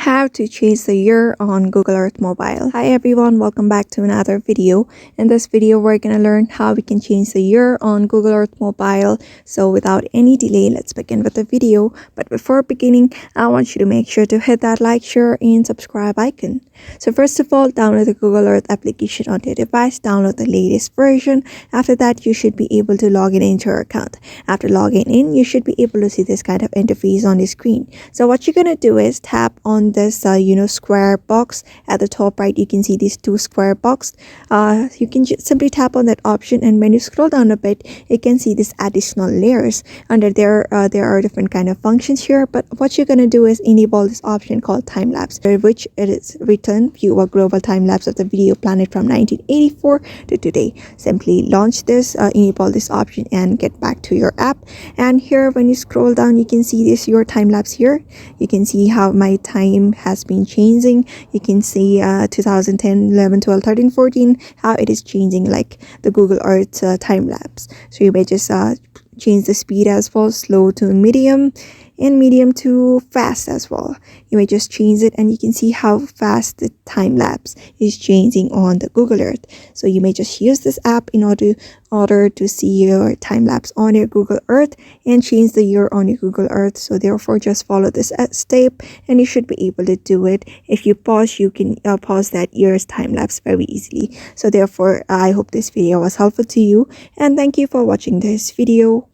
How to change the year on Google Earth Mobile. Hi everyone, welcome back to another video. In this video, we're going to learn how we can change the year on Google Earth Mobile. So without any delay, let's begin with the video. But before beginning, I want you to make sure to hit that like, share, and subscribe icon. So first of all, download the Google Earth application on your device. Download the latest version. After that, you should be able to log in into your account. After logging in, you should be able to see this kind of interface on the screen. So what you're going to do is tap on this square box at the top right. You can see these two square box. You can simply tap on that option, and when you scroll down a bit, you can see this additional layers. Under there are different kind of functions here, but what you're going to do is enable this option called time lapse, which it is written view a global time lapse of the video planet from 1984 to today. Simply launch this, enable this option, and get back to your app. And here, when you scroll down, you can see this your time lapse here. You can see how my time has been changing. You can see 2010, 11, 12, 13, 14, how it is changing, like the Google Earth time lapse. So you may just change the speed as well, slow to medium, and medium to fast as well. You may just change it, and you can see how fast the time lapse is changing on the Google Earth. So you may just use this app in order to see your time lapse on your Google Earth and change the year on your Google Earth. So therefore, just follow this step and you should be able to do it. If you pause, you can pause that year's time lapse very easily. So therefore, I hope this video was helpful to you, and thank you for watching this video.